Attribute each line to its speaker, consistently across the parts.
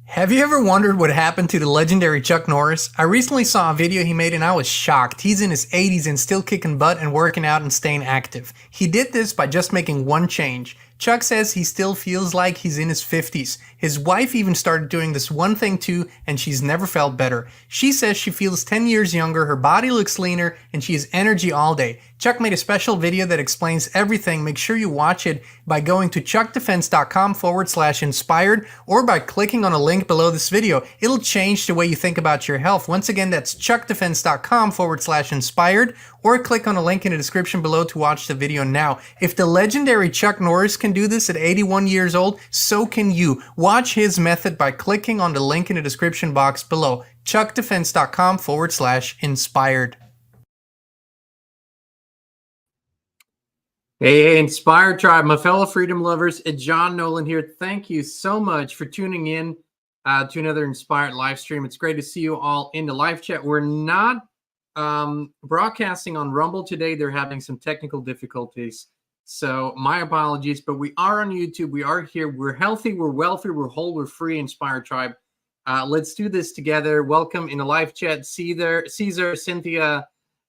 Speaker 1: Have you ever wondered what happened to the legendary Chuck Norris? I recently saw a video he made and I was shocked. He's in his 80s and still kicking butt and working out and staying active. He did this by just making one change. Chuck says he still feels like he's in his 50s. His wife even started doing this one thing too, and she's never felt better. She says she feels 10 years younger, her body looks leaner, and she has energy all day. Chuck made a special video that explains everything. Make sure you watch it by going to chuckdefense.com/inspired or by clicking on a link below this video. It'll change the way you think about your health. Once again, that's chuckdefense.com/inspired or click on a link in the description below to watch the video now. If the legendary Chuck Norris can do this at 81 years old, so can you. Watch his method by clicking on the link in the description box below, chuckdefense.com/inspired.
Speaker 2: Hey, Inspired Tribe, my fellow freedom lovers, it's John Nolan here. Thank you so much for tuning in to another Inspired live stream. It's great to see you all in the live chat. We're not broadcasting on Rumble today. They're having some technical difficulties, so my apologies, but we are on YouTube. We are here. We're healthy, we're wealthy, we're whole, we're free, Inspired Tribe. Let's do this together. Welcome in the live chat, Caesar, Cynthia,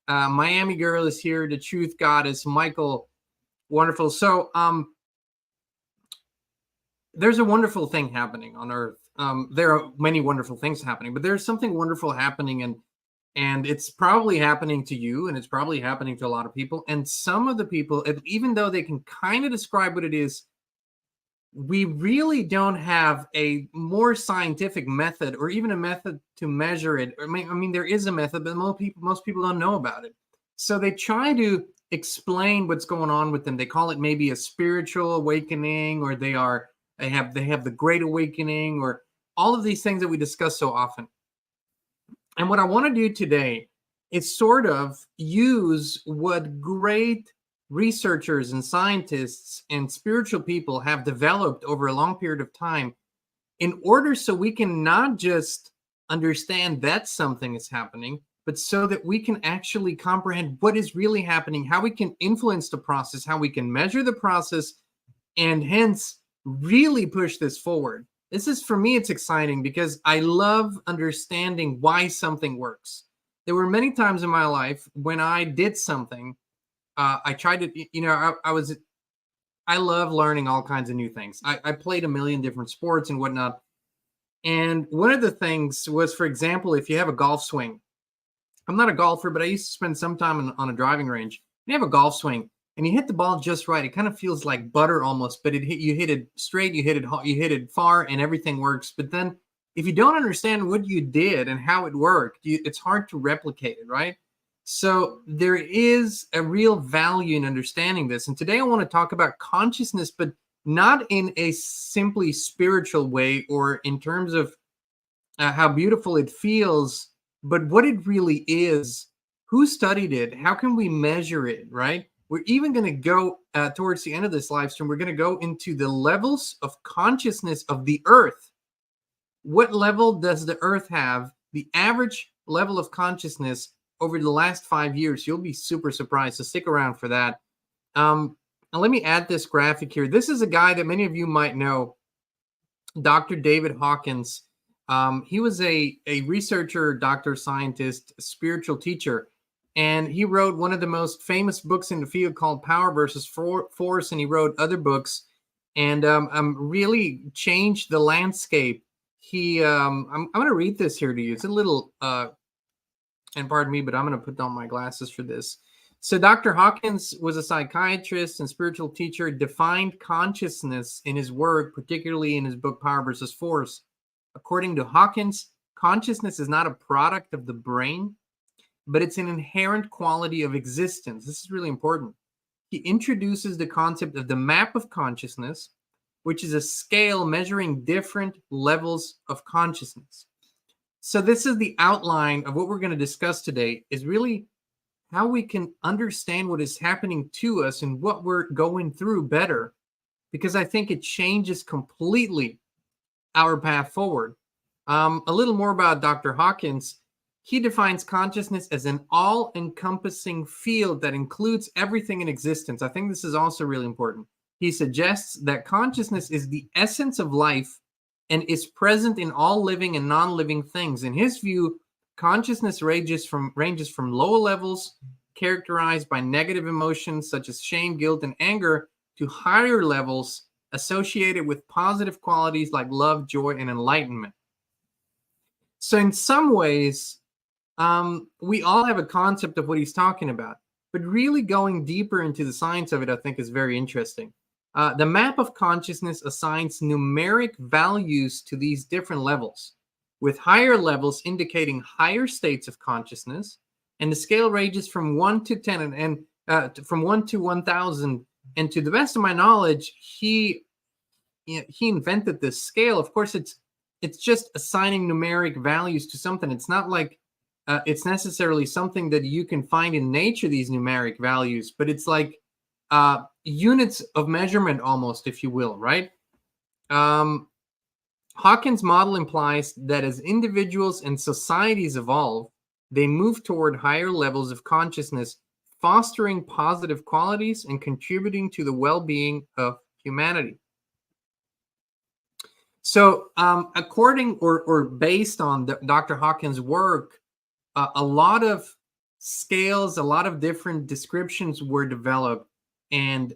Speaker 2: Miami Girl is here, the Truth Goddess, Michael. Wonderful. So there's a wonderful thing happening on Earth. There are many wonderful things happening, but there's something wonderful happening, and it's probably happening to you, and it's probably happening to a lot of people. And some of the people, even though they can kind of describe what it is, we really don't have a more scientific method or even a method to measure it. I mean, there is a method, but most people don't know about it. So they try to explain what's going on with them. They call it maybe a spiritual awakening, or they have the Great Awakening, or all of these things that we discuss so often. And what I want to do today is sort of use what great researchers and scientists and spiritual people have developed over a long period of time in order so we can not just understand that something is happening, but so that we can actually comprehend what is really happening, how we can influence the process, how we can measure the process, and hence really push this forward. This is, for me, it's exciting because I love understanding why something works. There were many times in my life when I did something, I tried to, I love learning all kinds of new things. I played a million different sports and whatnot. And one of the things was, for example, if you have a golf swing, I'm not a golfer, but I used to spend some time on a driving range. You have a golf swing and you hit the ball just right. It kind of feels like butter almost, but you hit it straight, you hit it far, and everything works. But then if you don't understand what you did and how it worked, it's hard to replicate it, right? So there is a real value in understanding this. And today I want to talk about consciousness, but not in a simply spiritual way or in terms of how beautiful it feels, but what it really is, who studied it, how can we measure it, right? We're even going to go towards the end of this live stream, we're going to go into the levels of consciousness of the Earth. What level does the Earth have, the average level of consciousness over the last 5 years? You'll be super surprised, so stick around for that. And let me add this graphic here. This is a guy that many of you might know, Dr. David Hawkins. He was a researcher, doctor, scientist, spiritual teacher, and he wrote one of the most famous books in the field called Power versus Force, and he wrote other books, and really changed the landscape. I'm going to read this here to you. It's a little, and pardon me, but I'm going to put on my glasses for this. So Dr. Hawkins was a psychiatrist and spiritual teacher, defined consciousness in his work, particularly in his book Power versus Force. According to Hawkins, consciousness is not a product of the brain, but it's an inherent quality of existence. This is really important. He introduces the concept of the map of consciousness, which is a scale measuring different levels of consciousness. So this is the outline of what we're going to discuss today, is really how we can understand what is happening to us and what we're going through better, because I think it changes completely our path forward. A little more about Dr. Hawkins. He defines consciousness as an all-encompassing field that includes everything in existence. I think this is also really important. He suggests that consciousness is the essence of life and is present in all living and non-living things. In his view, consciousness ranges from lower levels characterized by negative emotions such as shame, guilt, and anger to higher levels associated with positive qualities like love, joy, and enlightenment. So in some ways, we all have a concept of what he's talking about, but really going deeper into the science of it, I think, is very interesting. The map of consciousness assigns numeric values to these different levels, with higher levels indicating higher states of consciousness, and the scale ranges from 1 to 10 and from 1 to 1,000. And to the best of my knowledge, he invented this scale. Of course, it's just assigning numeric values to something. It's not like it's necessarily something that you can find in nature, these numeric values, but it's like units of measurement almost, if you will, right? Hawkins' model implies that as individuals and societies evolve, they move toward higher levels of consciousness, fostering positive qualities and contributing to the well-being of humanity. So according or based on Dr. Hawkins' work, a lot of scales, a lot of different descriptions were developed. And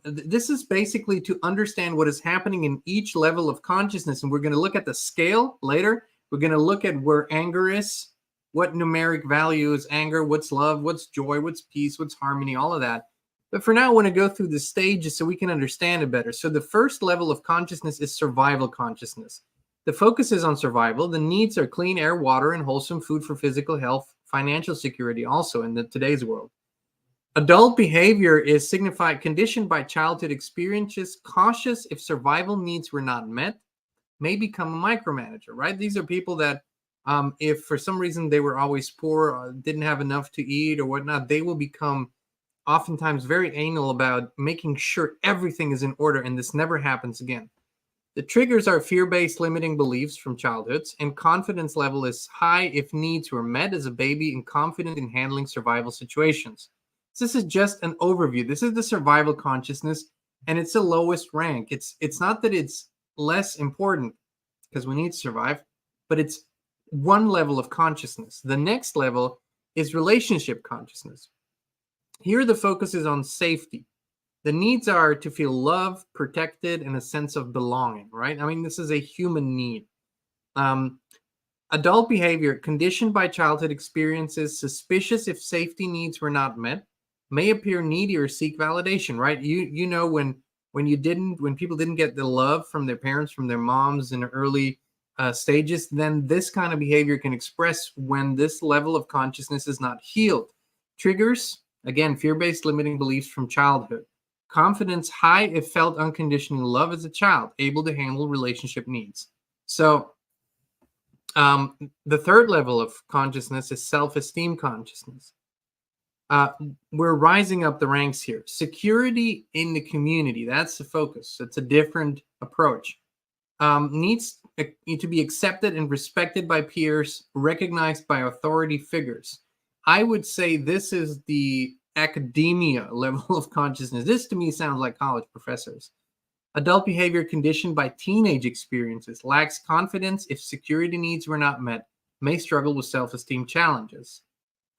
Speaker 2: this is basically to understand what is happening in each level of consciousness. And we're going to look at the scale later. We're going to look at where anger is, what numeric value is anger, what's love, what's joy, what's peace, what's harmony, all of that. But for now, I want to go through the stages so we can understand it better. So the first level of consciousness is survival consciousness. The focus is on survival. The needs are clean air, water, and wholesome food for physical health, financial security also in today's world. Adult behavior is signified conditioned by childhood experiences, cautious if survival needs were not met, may become a micromanager, right? These are people that if for some reason they were always poor, or didn't have enough to eat or whatnot, they will become oftentimes very anal about making sure everything is in order and this never happens again. The triggers are fear-based limiting beliefs from childhoods, and confidence level is high if needs were met as a baby and confident in handling survival situations. So this is just an overview. This is the survival consciousness, and it's the lowest rank. It's not that it's less important because we need to survive, but it's one level of consciousness. The next level is relationship consciousness. Here, the focus is on safety. The needs are to feel loved, protected, and a sense of belonging, right? I mean, this is a human need. Adult behavior, conditioned by childhood experiences, suspicious if safety needs were not met, may appear needy or seek validation, right? You know when people didn't get the love from their parents, from their moms in the early stages, then this kind of behavior can express when this level of consciousness is not healed. Triggers, again, fear-based limiting beliefs from childhood. Confidence high if felt unconditional love as a child, able to handle relationship needs. So the third level of consciousness is self-esteem consciousness. We're rising up the ranks here. Security in the community, that's the focus. It's a different approach. Needs to be accepted and respected by peers, recognized by authority figures. I would say this is the academia level of consciousness. This to me sounds like college professors. Adult behavior conditioned by teenage experiences, lacks confidence if security needs were not met, may struggle with self-esteem challenges.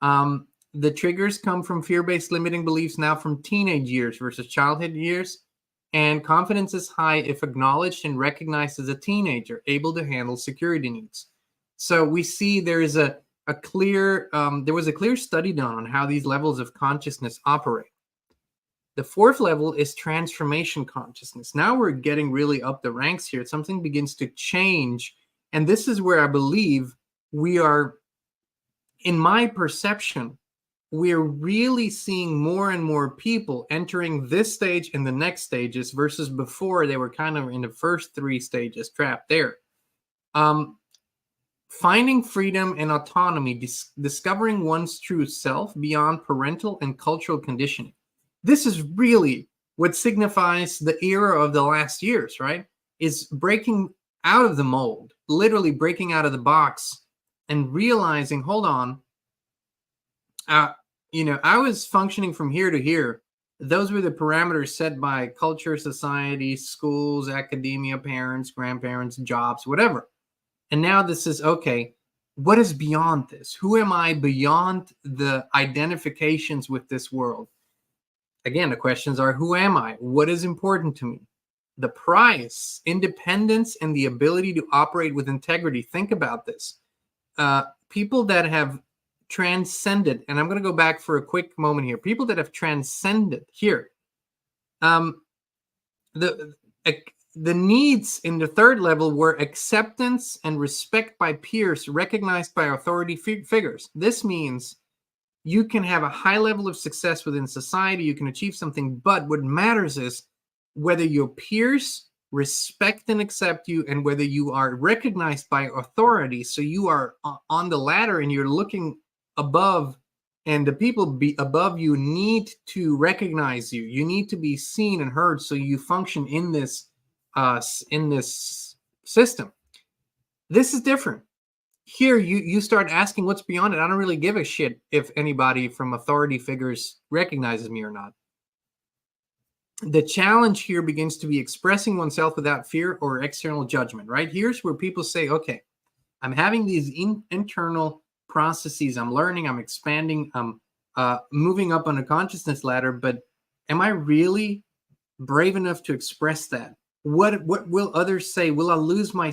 Speaker 2: The triggers come from fear-based limiting beliefs now from teenage years versus childhood years. And confidence is high if acknowledged and recognized as a teenager, able to handle security needs. So we see there is there was a clear study done on how these levels of consciousness operate. The fourth level is transformation consciousness. Now we're getting really up the ranks here. Something begins to change. And this is where I believe we are, in my perception, we're really seeing more and more people entering this stage and the next stages versus before they were kind of in the first three stages trapped there. Finding freedom and autonomy, discovering one's true self beyond parental and cultural conditioning. This is really what signifies the era of the last years, right? Is breaking out of the mold, literally breaking out of the box and realizing, hold on, I was functioning from here to here, Those were the parameters set by culture, society, schools, academia, parents, grandparents, jobs, whatever. And now this is, okay, what is beyond this? Who am I beyond the identifications with this world? Again, the questions are, who am I? What is important to me? The price, independence, and the ability to operate with integrity. Think about this. People that have transcended, and I'm going to go back for a quick moment here. People that have transcended here, the needs in the third level were acceptance and respect by peers, recognized by authority figures. This means you can have a high level of success within society, you can achieve something, but what matters is whether your peers respect and accept you, and whether you are recognized by authority. So you are on the ladder and you're looking above, and the people above you need to recognize you. You need to be seen and heard, so you function in this system. This is different. Here, you start asking what's beyond it. I don't really give a shit if anybody from authority figures recognizes me or not. The challenge here begins to be expressing oneself without fear or external judgment, right? Here's where people say, okay, I'm having these internal processes. I'm learning, I'm expanding, I'm moving up on a consciousness ladder, but am I really brave enough to express that? What will others say? Will I lose my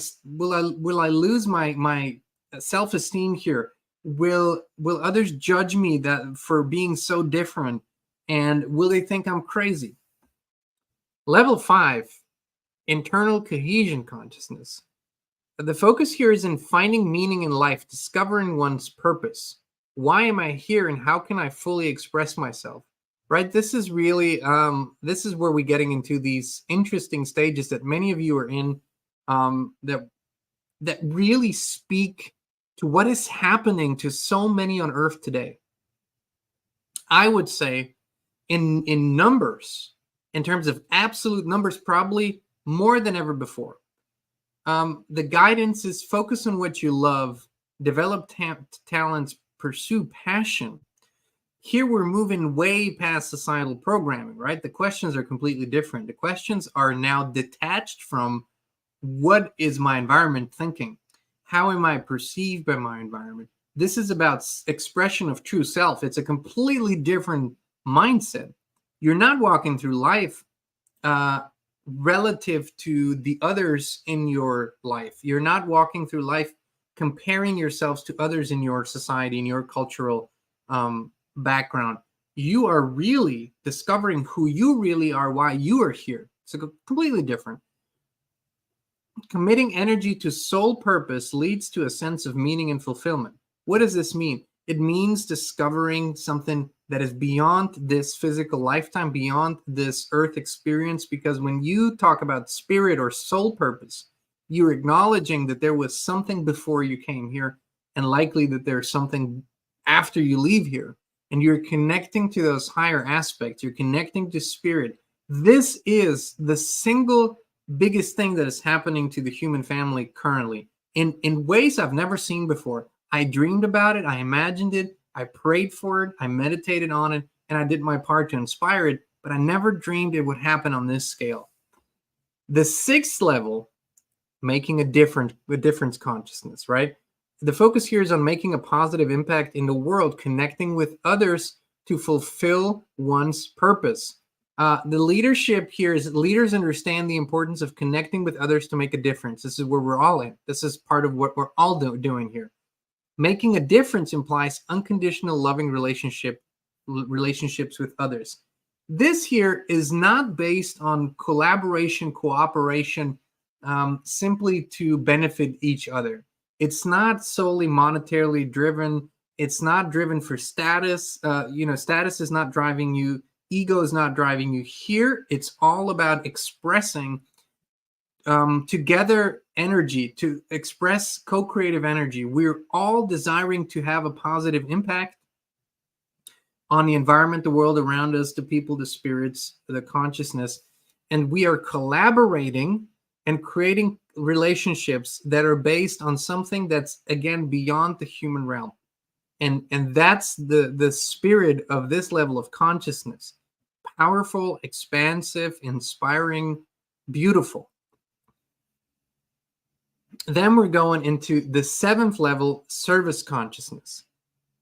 Speaker 2: self-esteem here? Will others judge me that for being so different? And will they think I'm crazy? Level 5, internal cohesion consciousness. The focus here is in finding meaning in life, discovering one's purpose. Why am I here, and how can I fully express myself? Right? This is really, this is where we're getting into these interesting stages that many of you are in, that really speak to what is happening to so many on Earth today. I would say in numbers, in terms of absolute numbers, probably more than ever before. The guidance is focus on what you love, develop talents, pursue passion. Here we're moving way past societal programming, right? The questions are completely different. The questions are now detached from what is my environment thinking? How am I perceived by my environment? This is about expression of true self. It's a completely different mindset. You're not walking through life relative to the others in your life. You're not walking through life comparing yourselves to others in your society, in your cultural background. You are really discovering who you really are, why you are here. It's completely different. Committing energy to soul purpose leads to a sense of meaning and fulfillment. What does this mean? It means discovering something that is beyond this physical lifetime, beyond this earth experience, because when you talk about spirit or soul purpose, you're acknowledging that there was something before you came here, and likely that there's something after you leave here, and you're connecting to those higher aspects. You're connecting to spirit. This is the single biggest thing that is happening to the human family currently in ways I've never seen before. I dreamed about it. I imagined it. I prayed for it. I meditated on it, and I did my part to inspire it, but I never dreamed it would happen on this scale. The 6th level, making a difference consciousness, right? The focus here is on making a positive impact in the world, connecting with others to fulfill one's purpose. The leadership here is leaders understand the importance of connecting with others to make a difference. This is where we're all in. This is part of what we're all doing here. Making a difference implies unconditional loving relationships with others. This here is not based on collaboration, cooperation, simply to benefit each other. It's not solely monetarily driven. It's not driven for status. Status is not driving you. Ego is not driving you. Here, it's all about expressing together energy, to express co-creative energy. We're all desiring to have a positive impact on the environment, the world around us, the people, the spirits, the consciousness, and we are collaborating and creating relationships that are based on something that's, again, beyond the human realm. And that's the spirit of this level of consciousness. powerful, expansive, inspiring, beautiful. Then we're going into the 7th level, service consciousness.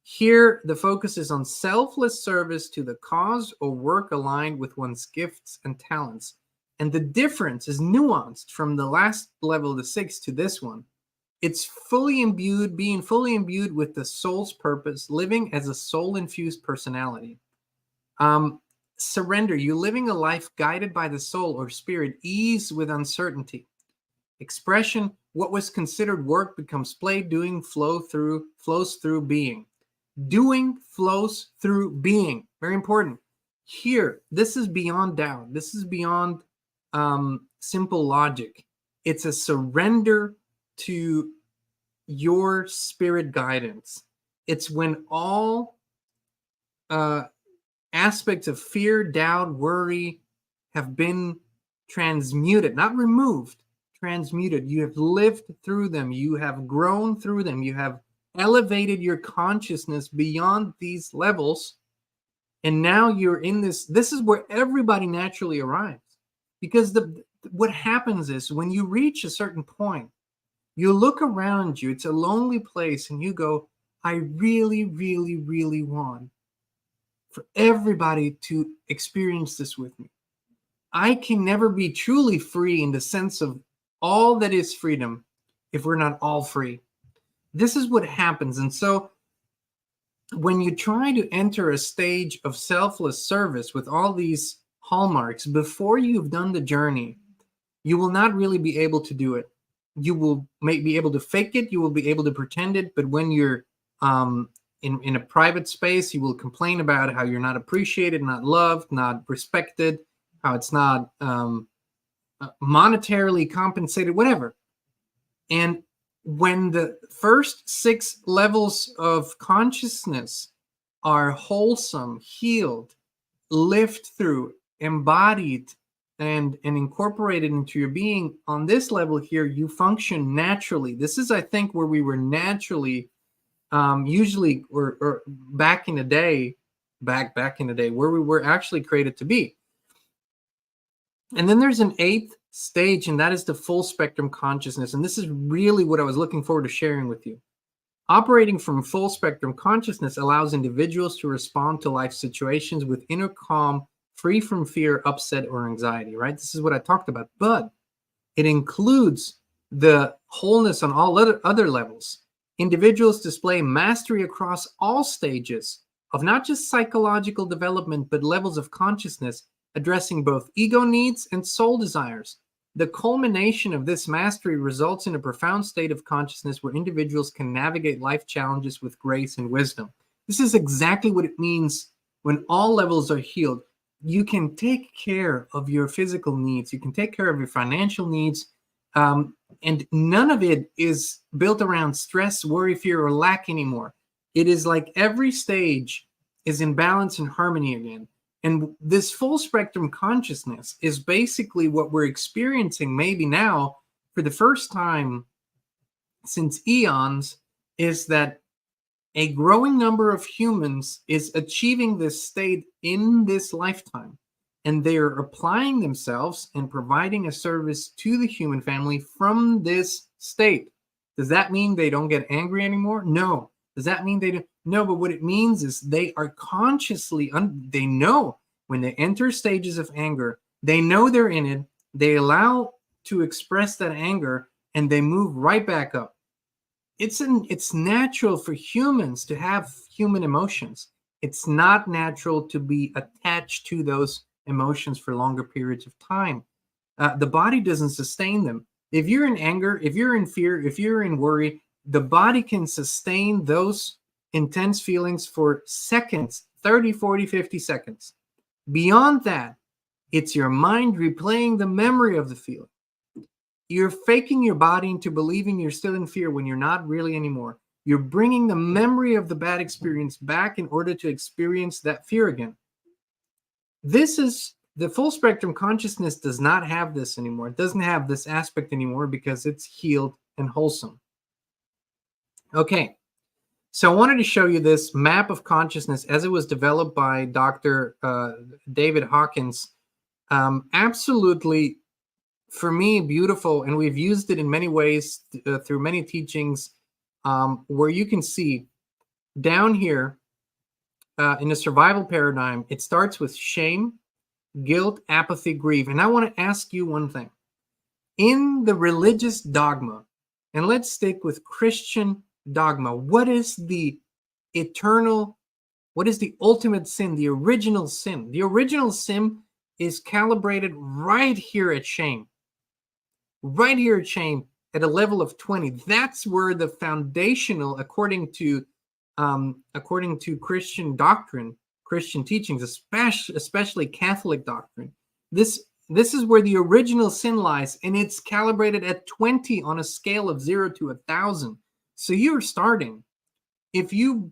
Speaker 2: Here, the focus is on selfless service to the cause or work aligned with one's gifts and talents. And the difference is nuanced from the last level, the 6th, to this one. It's fully imbued, being fully imbued with the soul's purpose, living as a soul-infused personality. Surrender, you living a life guided by the soul or spirit, ease with uncertainty. Expression, what was considered work becomes play, doing flows through being. Doing flows through being. Very important. Here, this is beyond doubt. This is beyond simple logic. It's a surrender to your spirit guidance. It's when all aspects of fear, doubt, worry have been transmuted, not removed, transmuted. You have lived through them. You have grown through them. You have elevated your consciousness beyond these levels. And now you're in this is where everybody naturally arrives. Because what happens is when you reach a certain point, you look around you, it's a lonely place, and you go, I really, really, really want for everybody to experience this with me. I can never be truly free in the sense of all that is freedom if we're not all free. This is what happens. And so when you try to enter a stage of selfless service with all these hallmarks, before you've done the journey, you will not really be able to do it. You will be able to fake it. You will be able to pretend it. But when you're in a private space, you will complain about how you're not appreciated, not loved, not respected, how it's not monetarily compensated, whatever. And when the first 6 levels of consciousness are wholesome, healed, lived through, embodied, and incorporated into your being, on this level here, you function naturally. This is, I think, where we were naturally, usually, or back in the day, where we were actually created to be. And then there's an 8th stage, and that is the full spectrum consciousness. And this is really what I was looking forward to sharing with you. Operating from full spectrum consciousness allows individuals to respond to life situations with inner calm, free from fear, upset, or anxiety, right? This is what I talked about. But it includes the wholeness on all other levels. Individuals display mastery across all stages of not just psychological development, but levels of consciousness, addressing both ego needs and soul desires. The culmination of this mastery results in a profound state of consciousness where individuals can navigate life challenges with grace and wisdom. This is exactly what it means when all levels are healed. You can take care of your physical needs. You can take care of your financial needs. And none of it is built around stress, worry, fear, or lack anymore. It is like every stage is in balance and harmony again. And this full spectrum consciousness is basically what we're experiencing maybe now for the first time since eons, is that a growing number of humans is achieving this state in this lifetime. And they are applying themselves and providing a service to the human family from this state. Does that mean they don't get angry anymore? No. Does that mean they don't? No, but what it means is they are consciously, they know when they enter stages of anger, they know they're in it, they allow to express that anger, and they move right back up. It's natural for humans to have human emotions. It's not natural to be attached to those emotions for longer periods of time. The body doesn't sustain them. If you're in anger, if you're in fear, if you're in worry, the body can sustain those intense feelings for seconds, 30, 40, 50 seconds. Beyond that, it's your mind replaying the memory of the feeling. You're faking your body into believing you're still in fear when you're not really anymore. You're bringing the memory of the bad experience back in order to experience that fear again. This is the full spectrum consciousness does not have this anymore. It doesn't have this aspect anymore because it's healed and wholesome. Okay, So I wanted to show you this map of consciousness as it was developed by Dr. David Hawkins. Absolutely, for me, beautiful. And we've used it in many ways through many teachings, where you can see down here in the survival paradigm, it starts with shame, guilt, apathy, grief. And I want to ask you one thing. In the religious dogma, and let's stick with Christian dogma, what is the ultimate sin, the original sin? The original sin is calibrated right here at shame. Right here at shame at a level of 20. That's where the foundational, according to Christian doctrine, Christian teachings, especially Catholic doctrine, this is where the original sin lies, and it's calibrated at 20 on a scale of 0 to 1,000. So you're starting. If you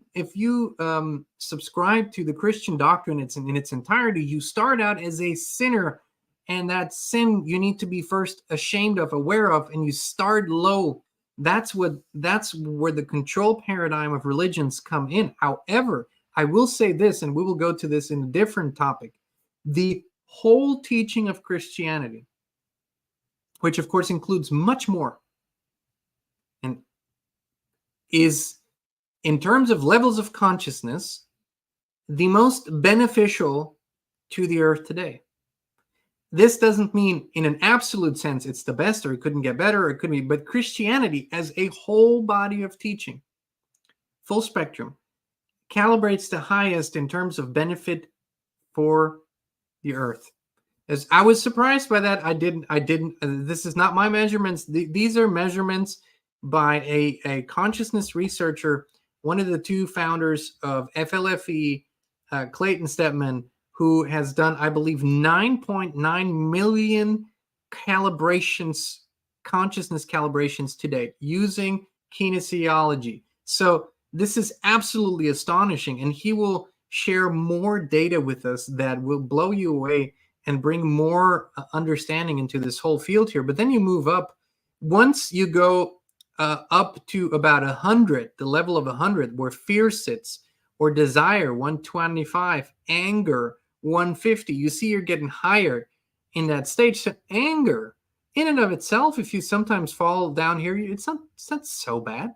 Speaker 2: subscribe to the Christian doctrine in its entirety, you start out as a sinner, and that sin you need to be first ashamed of, aware of, and you start low. That's where the control paradigm of religions come in. However, I will say this, and we will go to this in a different topic. The whole teaching of Christianity, which of course includes much more, and is, in terms of levels of consciousness, the most beneficial to the earth today. This doesn't mean in an absolute sense it's the best, or it couldn't get better, or it couldn't be, but Christianity as a whole body of teaching, full spectrum, calibrates the highest in terms of benefit for the earth. As I was surprised by that. This is not my measurements. These are measurements by a consciousness researcher, one of the two founders of FLFE, Clayton Stepman, who has done, I believe, 9.9 million calibrations, consciousness calibrations to date using kinesiology. So this is absolutely astonishing, and he will share more data with us that will blow you away and bring more understanding into this whole field here. But then you move up. Once you go up to about 100, the level of 100, where fear sits, or desire, 125, anger, 150, you see you're getting higher in that stage. So anger, in and of itself, if you sometimes fall down here, it's not so bad.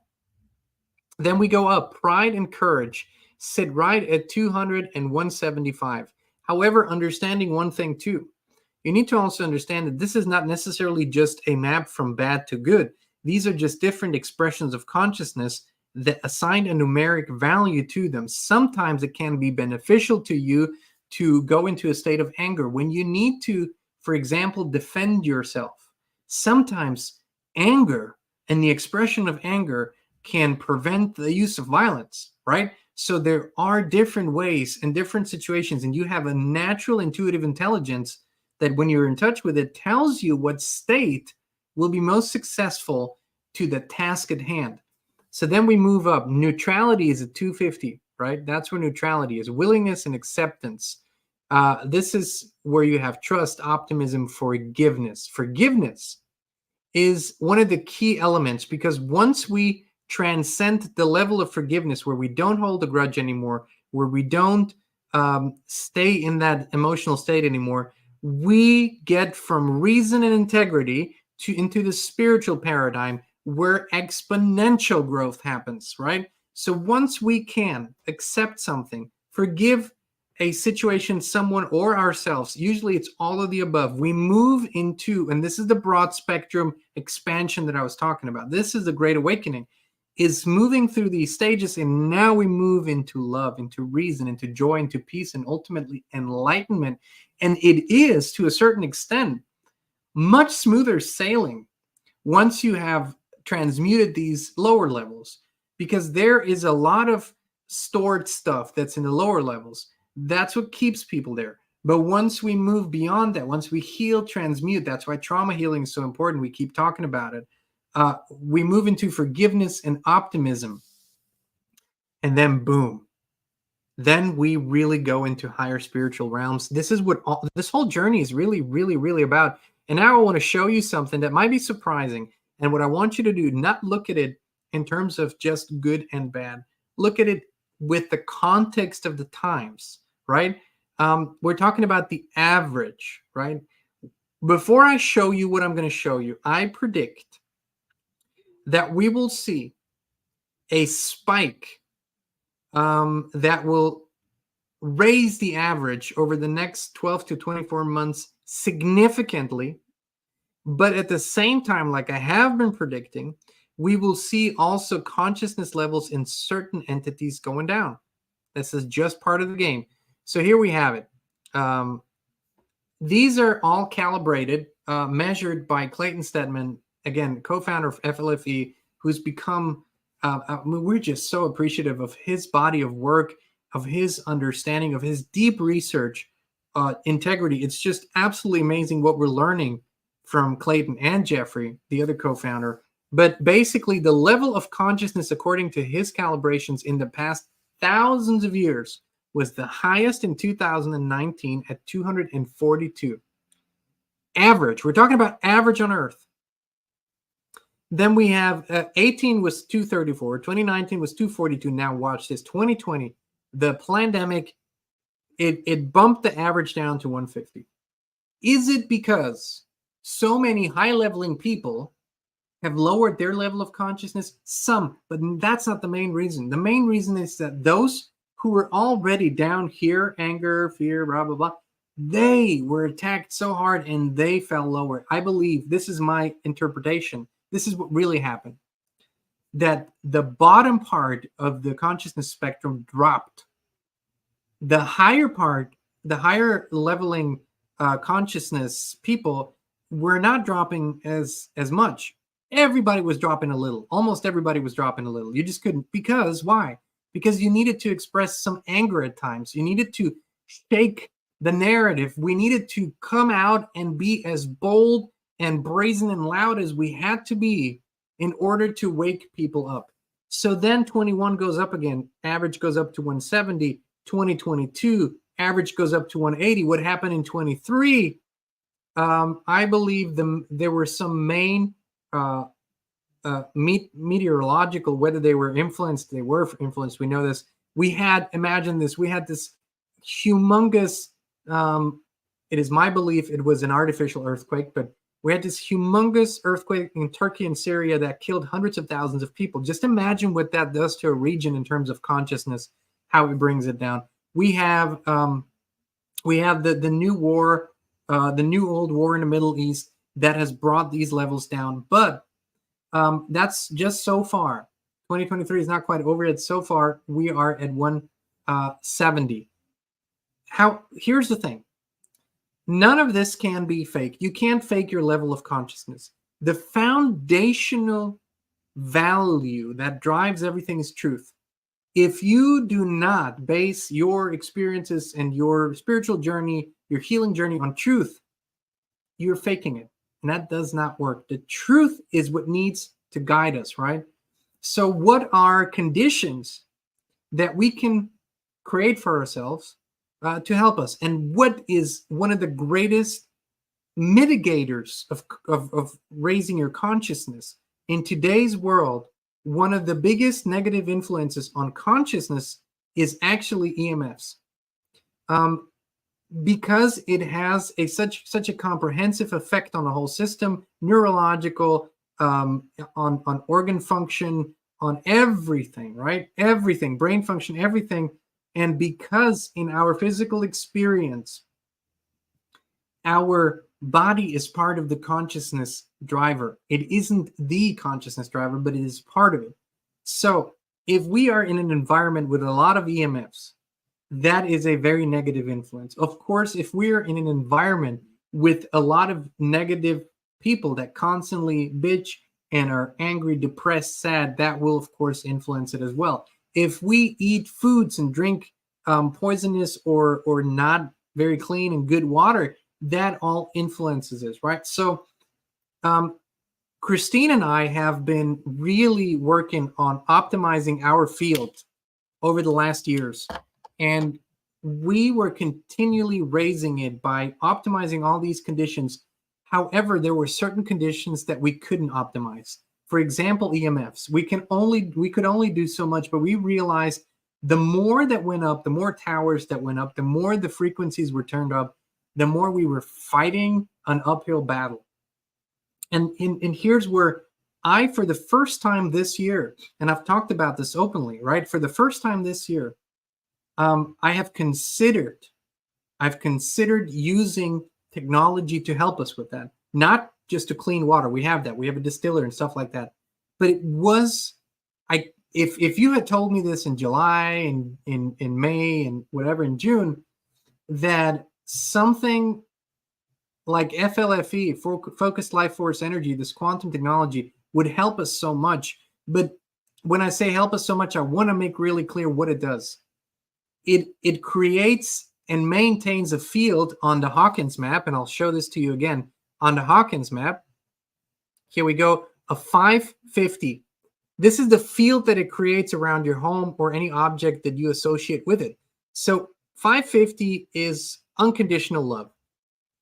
Speaker 2: Then we go up. Pride and courage sit right at 200 and 175. However, understanding one thing too, you need to also understand that this is not necessarily just a map from bad to good. These are just different expressions of consciousness that assign a numeric value to them. Sometimes it can be beneficial to you to go into a state of anger when you need to, for example, defend yourself. Sometimes anger and the expression of anger can prevent the use of violence, right? So there are different ways and different situations, and you have a natural intuitive intelligence that when you're in touch with it tells you what state will be most successful to the task at hand. So then we move up. Neutrality is at 250, right? That's where neutrality is. Willingness and acceptance. This is where you have trust, optimism, forgiveness. Forgiveness is one of the key elements, because once we transcend the level of forgiveness, where we don't hold a grudge anymore, where we don't stay in that emotional state anymore, we get from reason and integrity into the spiritual paradigm, where exponential growth happens, right? So once we can accept something, forgive a situation, someone, or ourselves, usually it's all of the above, we move into, and this is the broad spectrum expansion that I was talking about. This is the Great Awakening, is moving through these stages, and now we move into love, into reason, into joy, into peace, and ultimately enlightenment. And it is, to a certain extent, much smoother sailing once you have transmuted these lower levels, because there is a lot of stored stuff that's in the lower levels. That's what keeps people there. But once we move beyond that, once we heal, transmute, that's why trauma healing is so important. We keep talking about it. We move into forgiveness and optimism, and then boom, then we really go into higher spiritual realms. This is what this whole journey is really, really, really about. And now I want to show you something that might be surprising. And what I want you to do, not look at it in terms of just good and bad. look at it with the context of the times, right? We're talking about the average, right? Before I show you what I'm going to show you, I predict that we will see a spike that will raise the average over the next 12 to 24 months significantly. But at the same time, like I have been predicting, we will see also consciousness levels in certain entities going down. This is just part of the game. So here we have it. These are all calibrated, measured by Clayton Stedman, again, co-founder of FLFE, who's become, we're just so appreciative of his body of work, of his understanding, of his deep research, integrity. It's just absolutely amazing what we're learning from Clayton and Jeffrey, the other co-founder. But basically, the level of consciousness, according to his calibrations in the past thousands of years, was the highest in 2019 at 242. Average. We're talking about average on Earth. Then we have 18 was 234. 2019 was 242. Now watch this. 2020, the pandemic, it bumped the average down to 150. Is it because so many high-leveling people have lowered their level of consciousness? Some, but that's not the main reason. The main reason is that those who were already down here, anger, fear, blah, blah, blah, they were attacked so hard and they fell lower. I believe, this is my interpretation, this is what really happened, that the bottom part of the consciousness spectrum dropped. The higher part, the higher leveling consciousness people were not dropping as much. Everybody was dropping a little. Almost everybody was dropping a little. You just couldn't. Because why? Because you needed to express some anger at times. You needed to shake the narrative. We needed to come out and be as bold and brazen and loud as we had to be in order to wake people up. So then 21 goes up again. Average goes up to 170. 2022, average goes up to 180. What happened in 23? I believe there were some main meteorological, whether they were influenced, we know this. We had, imagine this, we had this humongous, it is my belief it was an artificial earthquake, but we had this humongous earthquake in Turkey and Syria that killed hundreds of thousands of people. Just imagine what that does to a region in terms of consciousness, how it brings it down. We have the new war, the new old war in the Middle East that has brought these levels down. But that's just so far. 2023 is not quite over yet. So far, we are at 170. Here's the thing. None of this can be fake. You can't fake your level of consciousness. The foundational value that drives everything is truth. If you do not base your experiences and your spiritual journey, your healing journey on truth, you're faking it. And that does not work. The truth is what needs to guide us, right? So what are conditions that we can create for ourselves to help us? And what is one of the greatest mitigators of raising your consciousness? In today's world, one of the biggest negative influences on consciousness is actually EMFs. Because it has such a comprehensive effect on the whole system, neurological, on organ function, on everything, right? Everything, brain function, everything. And because in our physical experience, our body is part of the consciousness driver. It isn't the consciousness driver, but it is part of it. So if we are in an environment with a lot of EMFs, that is a very negative influence. Of course, if we're in an environment with a lot of negative people that constantly bitch and are angry, depressed, sad, that will, of course, influence it as well. If we eat foods and drink poisonous or not very clean and good water, that all influences us, right? So Christine and I have been really working on optimizing our field over the last years. And we were continually raising it by optimizing all these conditions. However, there were certain conditions that we couldn't optimize. For example, EMFs. We could only do so much, but we realized the more that went up, the more towers that went up, the more the frequencies were turned up, the more we were fighting an uphill battle. And here's where for the first time this year, and I've talked about this openly, right? For the first time this year, I've considered using technology to help us with that. Not just to clean water. We have that. We have a distiller and stuff like that. But it was, if you had told me this in July and in May and whatever in June, that something like FLFE, focused life force energy, this quantum technology, would help us so much. But when I say help us so much, I want to make really clear what it does. It creates and maintains a field on the Hawkins map, and I'll show this to you again. On the Hawkins map, here we go, a 550. This is the field that it creates around your home or any object that you associate with it. So 550 is unconditional love.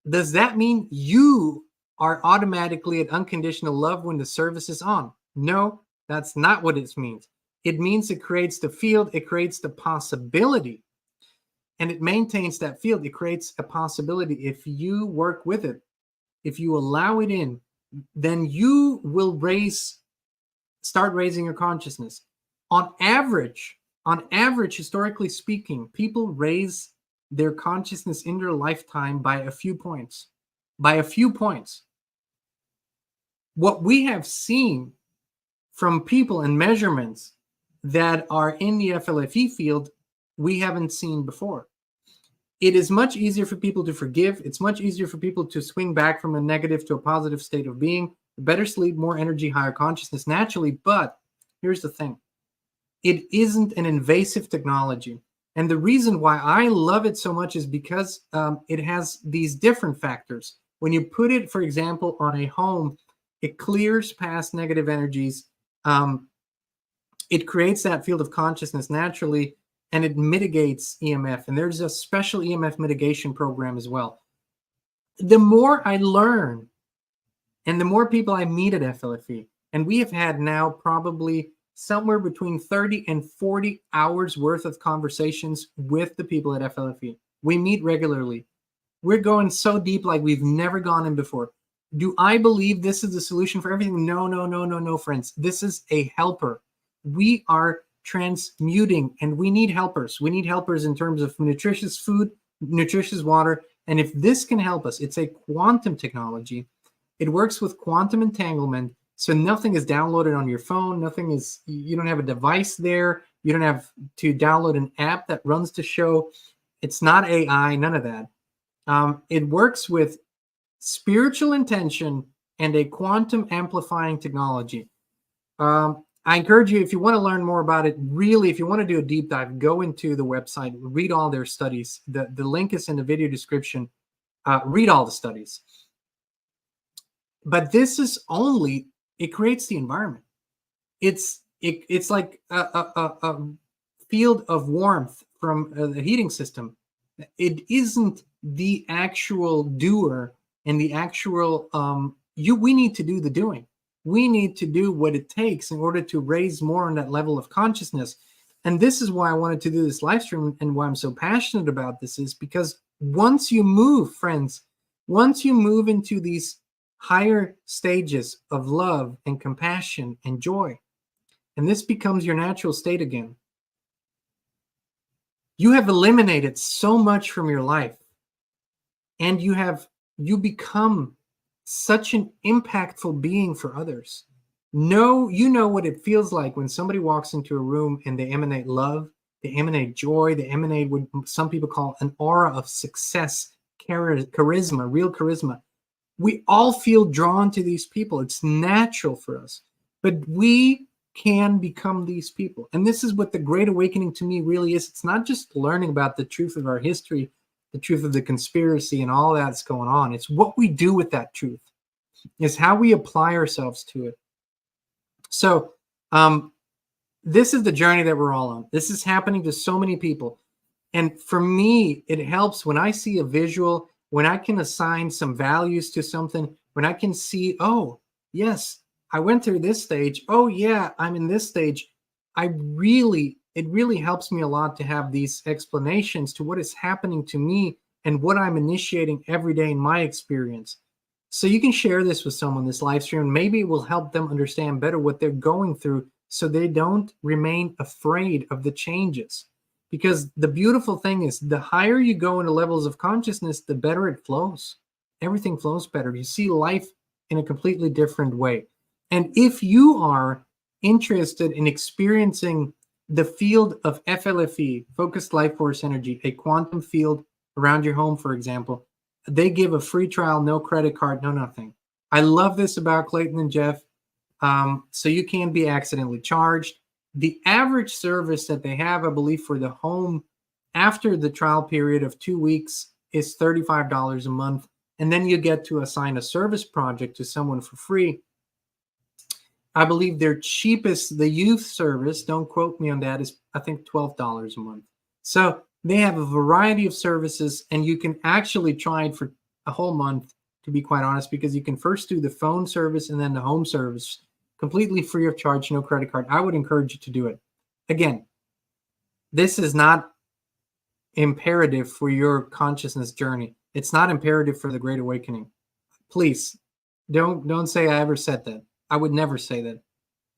Speaker 2: Does that mean you are automatically at unconditional love when the service is on? No, that's not what it means. It means it creates the field, it creates the possibility, and it maintains that field. It creates a possibility. If you work with it, if you allow it in, then you will start raising your consciousness. On average, historically speaking, people raise their consciousness in their lifetime by a few points. What we have seen from people and measurements that are in the FLFE field, we haven't seen before. It is much easier for people to forgive. It's much easier for people to swing back from a negative to a positive state of being. Better sleep, more energy, higher consciousness naturally. But here's the thing. It isn't an invasive technology. And the reason why I love it so much is because it has these different factors. When you put it, for example, on a home, it clears past negative energies. It creates that field of consciousness naturally, and it mitigates EMF. And there's a special EMF mitigation program as well. The more I learn and the more people I meet at FLFE, and we have had now probably somewhere between 30 and 40 hours worth of conversations with the people at FLFE. We meet regularly. We're going so deep like we've never gone in before. Do I believe this is the solution for everything? No, friends. This is a helper. We are transmuting, and we need helpers. We need helpers in terms of nutritious food, nutritious water. And if this can help us, it's a quantum technology. It works with quantum entanglement. So nothing is downloaded on your phone. You don't have a device there. You don't have to download an app that runs the show. It's not AI, none of that. It works with spiritual intention and a quantum amplifying technology. I encourage you, if you want to learn more about it, really, if you want to do a deep dive, go into the website, read all their studies. The link is in the video description. Read all the studies. But this is only, it creates the environment. It's like a field of warmth from the heating system. It isn't the actual doer and the actual, we need to do the doing. We need to do what it takes in order to raise more on that level of consciousness. And this is why I wanted to do this live stream, and why I'm so passionate about this is because once you move, friends, once you move into these higher stages of love and compassion and joy, and this becomes your natural state again, you have eliminated so much from your life, and you become such an impactful being for others. You know what it feels like when somebody walks into a room and they emanate love, they emanate joy, they emanate what some people call an aura of success, charisma, real charisma. We all feel drawn to these people. It's natural for us, but we can become these people. And this is what the Great Awakening to me really is. It's not just learning about the truth of our history, the truth of the conspiracy and all that's going on. It's what we do with that truth. It's how we apply ourselves to it. So this is the journey that we're all on. This is happening to so many people. And for me, it helps when I see a visual, when I can assign some values to something, when I can see, oh, yes, I went through this stage. Oh yeah, I'm in this stage. It really helps me a lot to have these explanations to what is happening to me and what I'm initiating every day in my experience. So you can share this with someone, this live stream. Maybe it will help them understand better what they're going through so they don't remain afraid of the changes. Because the beautiful thing is, the higher you go into levels of consciousness, the better it flows. Everything flows better. You see life in a completely different way. And if you are interested in experiencing the field of FLFE, focused life force energy, a quantum field around your home, for example, they give a free trial, no credit card, no nothing. I love this about Clayton and Jeff. So you can be accidentally charged. The average service that they have, I believe, for the home after the trial period of 2 weeks is $35 a month. And then you get to assign a service project to someone for free. I believe their cheapest, the youth service, don't quote me on that, is I think $12 a month. So they have a variety of services, and you can actually try it for a whole month, to be quite honest, because you can first do the phone service and then the home service, completely free of charge, no credit card. I would encourage you to do it. Again, this is not imperative for your consciousness journey. It's not imperative for the Great Awakening. Please, don't say I ever said that. I would never say that.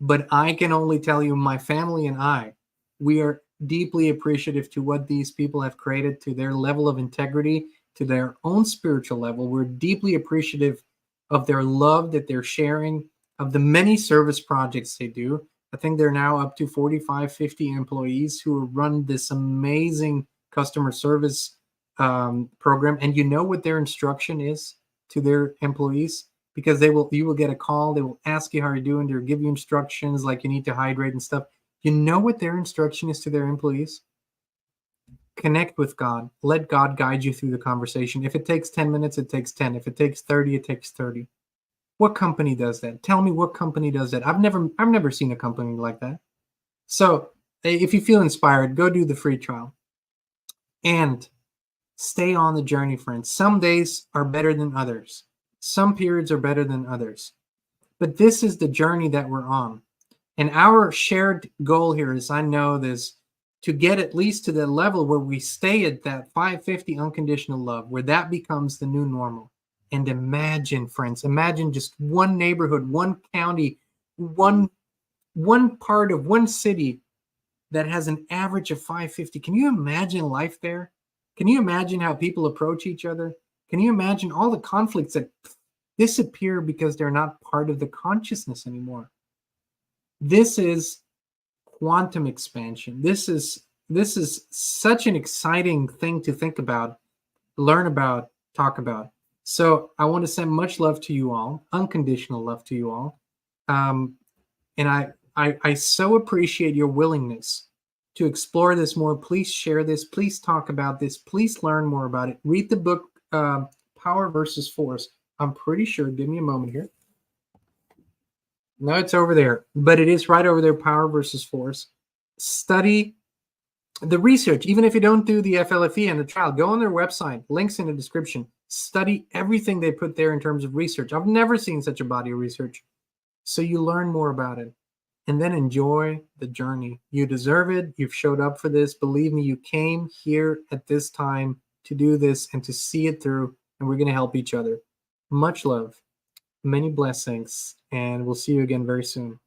Speaker 2: But I can only tell you, my family and I, we are deeply appreciative to what these people have created, to their level of integrity, to their own spiritual level. We're deeply appreciative of their love that they're sharing, of the many service projects they do. I think they're now up to 45, 50 employees who run this amazing customer service program. And you know what their instruction is to their employees? Because you will get a call, they will ask you how you're doing, they'll give you instructions like you need to hydrate and stuff. You know what their instruction is to their employees? Connect with God. Let God guide you through the conversation. If it takes 10 minutes, it takes 10. If it takes 30, it takes 30. What company does that? Tell me what company does that. I've never seen a company like that. So if you feel inspired, go do the free trial. And stay on the journey, friends. Some days are better than others. Some periods are better than others. But this is the journey that we're on. And our shared goal here is, I know this, to get at least to the level where we stay at that 550 unconditional love, where that becomes the new normal. And imagine, friends, imagine just one neighborhood, one county, one part of one city that has an average of 550. Can you imagine life there? Can you imagine how people approach each other? Can you imagine all the conflicts that disappear because they're not part of the consciousness anymore? This is quantum expansion. This is such an exciting thing to think about, learn about, talk about. So I want to send much love to you all, unconditional love to you all. And I so appreciate your willingness to explore this more. Please share this. Please talk about this. Please learn more about it. Read the book, Power versus Force. I'm pretty sure. Give me a moment here. No, it's over there, but it is right over there, Power versus Force. Study the research. Even if you don't do the FLFE and the trial, go on their website, links in the description. Study everything they put there in terms of research. I've never seen such a body of research. So you learn more about it. And then enjoy the journey. You deserve it. You've showed up for this. Believe me, you came here at this time to do this and to see it through. And we're going to help each other. Much love, many blessings, and we'll see you again very soon.